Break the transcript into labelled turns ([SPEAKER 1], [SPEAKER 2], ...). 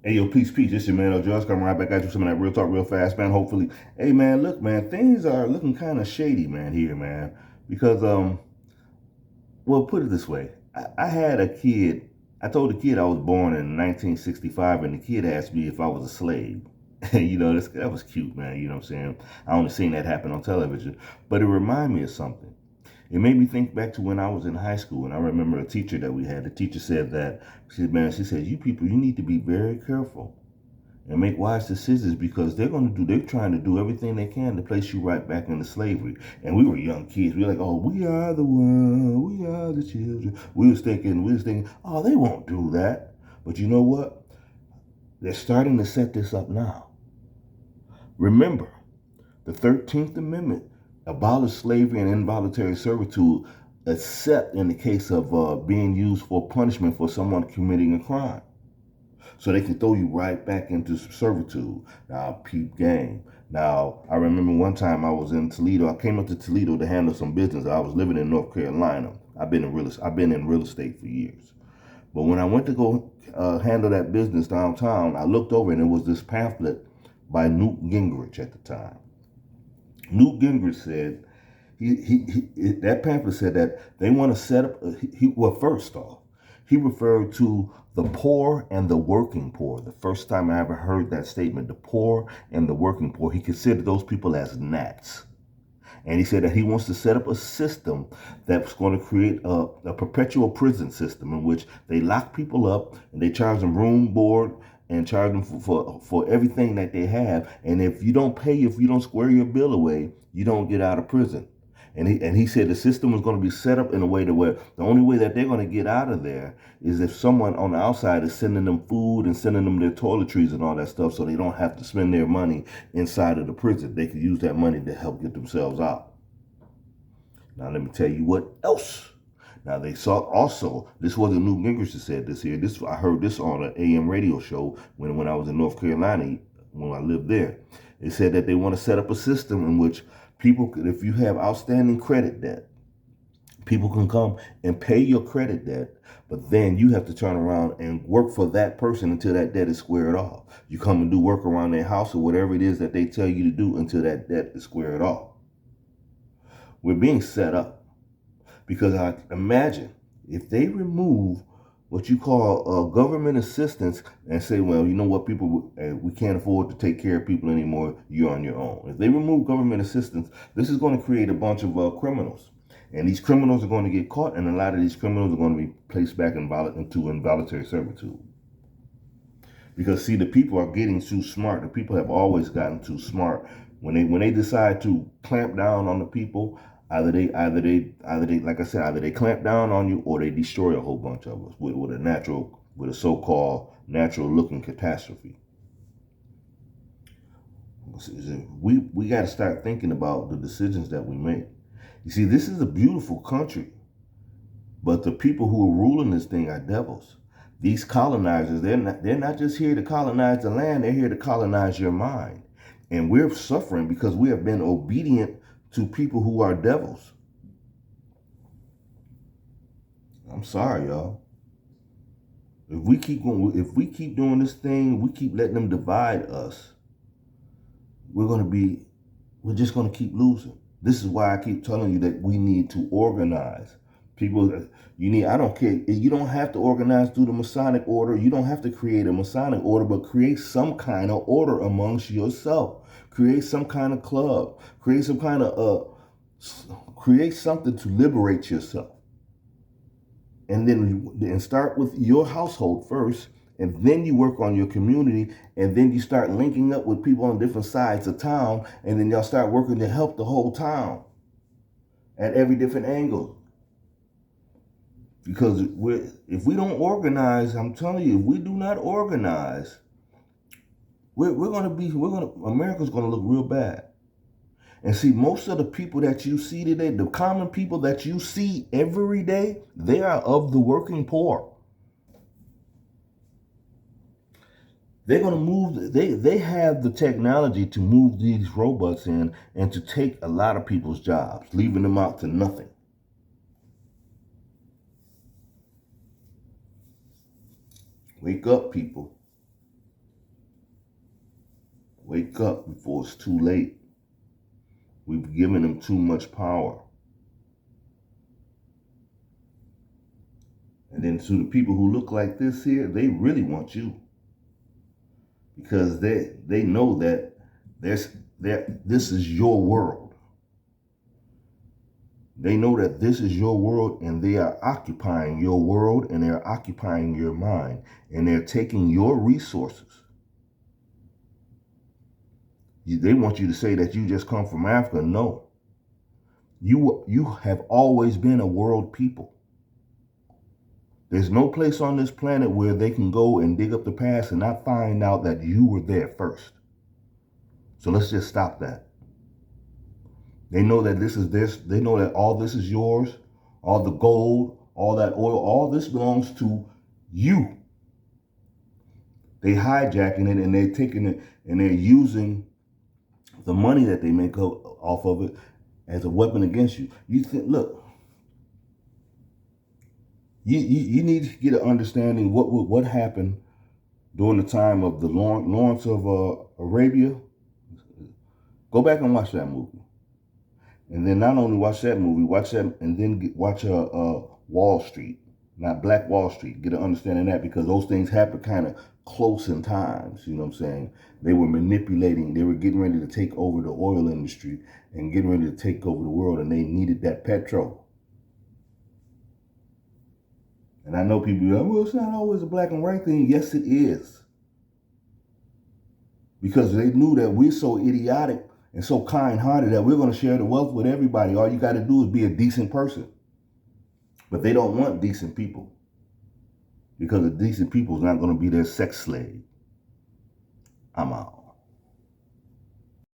[SPEAKER 1] Hey, yo, peace, peace. It's your man, Josh. Coming right back at you. Some of that real talk real fast, man. Hopefully. Hey, man, look, man, things are looking kind of shady, man, here, man. Because, well, put it this way. I had a kid. I told the kid I was born in 1965, and the kid asked me if I was a slave. That was cute, man. You know what I'm saying? I only seen that happen on television. But it reminded me of something. It made me think back to when I was in high school, and I remember a teacher that we had. The teacher said that, she said, you people, you need to be very careful and make wise decisions because they're trying to do everything they can to place you right back into slavery. And we were young kids. We were like, oh, we are the one, we are the children. We was thinking, oh, they won't do that. But you know what? They're starting to set this up now. Remember, the 13th Amendment abolished slavery and involuntary servitude, except in the case of being used for punishment for someone committing a crime. So they can throw you right back into servitude. Now, peep game. Now, I remember one time I was in Toledo. I came up to Toledo to handle some business. I was living in North Carolina. I've been in real estate for years. But when I went to go handle that business downtown, I looked over and it was this pamphlet by Newt Gingrich at the time. Newt Gingrich said, that pamphlet said that they want to set up, well, first off, he referred to the poor and the working poor. The first time I ever heard that statement, the poor and the working poor, he considered those people as gnats. And he said that he wants to set up a system that's going to create a perpetual prison system in which they lock people up and they charge them room, board, and charge them for everything that they have. And if you don't pay, if you don't square your bill away, you don't get out of prison. And he said the system was going to be set up in a way to where the only way that they're going to get out of there is if someone on the outside is sending them food and sending them their toiletries and all that stuff, so they don't have to spend their money inside of the prison. They can use that money to help get themselves out. Now let me tell you what else. Now they saw also, this wasn't Newt Gingrich that said this here. I heard this on an AM radio show when I was in North Carolina, when I lived there. They said that they want to set up a system in which people could, if you have outstanding credit debt, people can come and pay your credit debt, but then you have to turn around and work for that person until that debt is squared off. You come and do work around their house or whatever it is that they tell you to do until that debt is squared off. We're being set up because I imagine if they remove what you call government assistance and say, well, you know what, people, we can't afford to take care of people anymore, you're on your own. If they remove government assistance, this is going to create a bunch of criminals. And these criminals are going to get caught, and a lot of these criminals are going to be placed back into involuntary servitude. Because, see, the people are getting too smart. The people have always gotten too smart. When they decide to clamp down on the people, either they, like I said, either they clamp down on you or they destroy a whole bunch of us with a so-called natural-looking catastrophe. We got to start thinking about the decisions that we make. You see, this is a beautiful country, but the people who are ruling this thing are devils. These colonizers, they're not just here to colonize the land, they're here to colonize your mind. And we're suffering because we have been obedient to people who are devils. I'm sorry, y'all. If we keep doing this thing, we keep letting them divide us, we're just gonna keep losing. This is why I keep telling you that we need to organize. People, I don't care. You don't have to organize through the Masonic order. You don't have to create a Masonic order, but create some kind of order amongst yourself. Create some kind of club. Create something to liberate yourself. And then start with your household first, and then you work on your community, and then you start linking up with people on different sides of town, and then y'all start working to help the whole town at every different angle. Because if we don't organize, I'm telling you, if we do not organize, America's gonna look real bad. And see, most of the people that you see today, the common people that you see every day, they are of the working poor. They're going to move, they have the technology to move these robots in and to take a lot of people's jobs, leaving them out to nothing. Wake up, people. Wake up before it's too late. We've given them too much power. And then to the people who look like this here, they really want you. Because they know that this is your world. They know that this is your world, and they are occupying your world, and they're occupying your mind, and they're taking your resources. They want you to say that you just come from Africa. No. You have always been a world people. There's no place on this planet where they can go and dig up the past and not find out that you were there first. So let's just stop that. They know that this is this. They know that all this is yours. All the gold, all that oil, all this belongs to you. They hijacking it, and they're taking it, and they're using the money that they make off of it as a weapon against you. You think, look, you need to get an understanding what happened during the time of the Lawrence of Arabia. Go back and watch that movie. And then not only watch that movie, watch that, and then watch Wall Street, not Black Wall Street. Get an understanding of that, because those things happen kind of close in times. You know what I'm saying? They were manipulating. They were getting ready to take over the oil industry and getting ready to take over the world, and they needed that petrol. And I know people go, well, it's not always a black and white thing. Yes, it is. Because they knew that we're so idiotic and so kind-hearted that we're going to share the wealth with everybody. All you got to do is be a decent person. But they don't want decent people, because a decent people is not going to be their sex slave. I'm out.